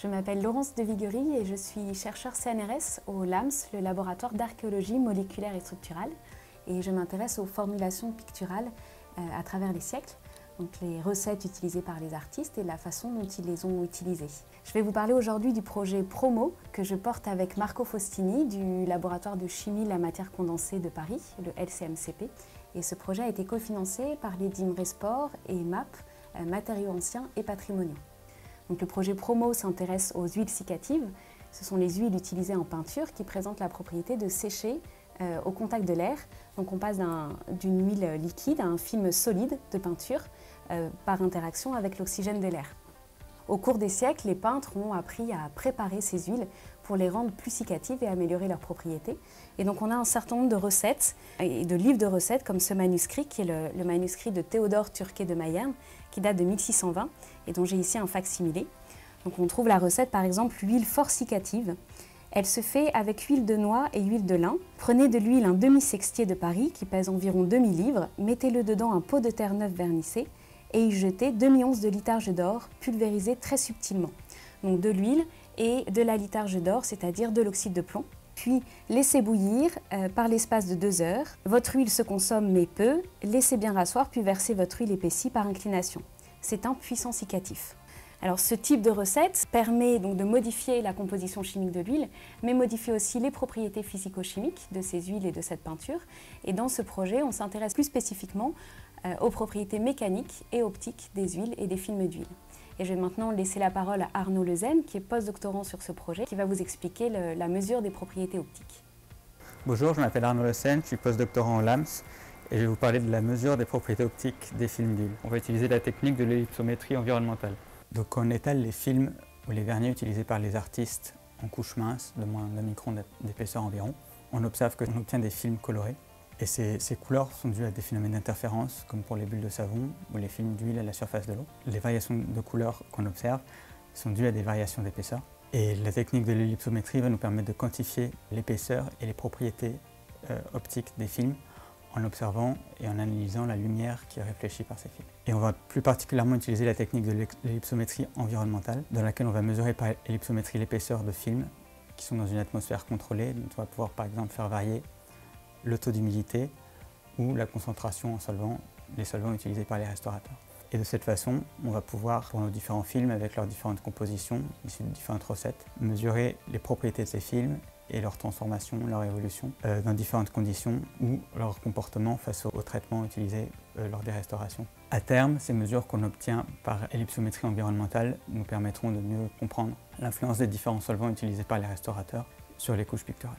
Je m'appelle Laurence de Viguerie et je suis chercheure CNRS au LAMS, le laboratoire d'archéologie moléculaire et structurale. Et je m'intéresse aux formulations picturales à travers les siècles, donc les recettes utilisées par les artistes et la façon dont ils les ont utilisées. Je vais vous parler aujourd'hui du projet PROMO que je porte avec Marco Faustini du laboratoire de chimie de la matière condensée de Paris, le LCMCP. Et ce projet a été cofinancé par les DIMRE Sport et MAP, matériaux anciens et patrimoniaux. Donc le projet PROMO s'intéresse aux huiles cicatives. Ce sont les huiles utilisées en peinture qui présentent la propriété de sécher au contact de l'air. Donc on passe d'une huile liquide à un film solide de peinture par interaction avec l'oxygène de l'air. Au cours des siècles, les peintres ont appris à préparer ces huiles pour les rendre plus cicatives et améliorer leurs propriétés. Et donc on a un certain nombre de recettes et de livres de recettes comme ce manuscrit qui est le manuscrit de Théodore Turquet de Mayerne qui date de 1620 et dont j'ai ici un fac-similé. Donc on trouve la recette par exemple l'huile fort cicative. Elle se fait avec huile de noix et huile de lin. Prenez de l'huile un demi-sextier de Paris qui pèse environ 2000 livres, mettez-le dedans un pot de terre neuve vernissée et y jetez demi-once de litarge d'or pulvérisé très subtilement. Donc de l'huile et de la litarge d'or, c'est-à-dire de l'oxyde de plomb. Puis laissez bouillir par l'espace de 2 heures. Votre huile se consomme mais peu, laissez bien rasseoir puis versez votre huile épaissie par inclination. C'est un puissant cicatif. Alors ce type de recette permet donc de modifier la composition chimique de l'huile, mais modifie aussi les propriétés physico-chimiques de ces huiles et de cette peinture. Et dans ce projet, on s'intéresse plus spécifiquement aux propriétés mécaniques et optiques des huiles et des films d'huile. Et je vais maintenant laisser la parole à Arnaud Lezen, qui est postdoctorant sur ce projet, qui va vous expliquer la mesure des propriétés optiques. Bonjour, je m'appelle Arnaud Lezen, je suis postdoctorant au LAMS et je vais vous parler de la mesure des propriétés optiques des films d'huile. On va utiliser la technique de l'ellipsométrie environnementale. Donc on étale les films ou les vernis utilisés par les artistes en couches minces de moins d'un micron d'épaisseur environ. On observe qu'on obtient des films colorés et ces couleurs sont dues à des phénomènes d'interférence comme pour les bulles de savon ou les films d'huile à la surface de l'eau. Les variations de couleurs qu'on observe sont dues à des variations d'épaisseur et la technique de l'ellipsométrie va nous permettre de quantifier l'épaisseur et les propriétés optiques des films en observant et en analysant la lumière qui est réfléchie par ces films. Et on va plus particulièrement utiliser la technique de l'ellipsométrie environnementale, dans laquelle on va mesurer par ellipsométrie l'épaisseur de films qui sont dans une atmosphère contrôlée. Donc on va pouvoir par exemple faire varier le taux d'humidité ou la concentration en solvants, les solvants utilisés par les restaurateurs. Et de cette façon, on va pouvoir, pour nos différents films, avec leurs différentes compositions, issues de différentes recettes, mesurer les propriétés de ces films et leur transformation, leur évolution dans différentes conditions ou leur comportement face aux traitements utilisés lors des restaurations. À terme, ces mesures qu'on obtient par ellipsométrie environnementale nous permettront de mieux comprendre l'influence des différents solvants utilisés par les restaurateurs sur les couches picturales.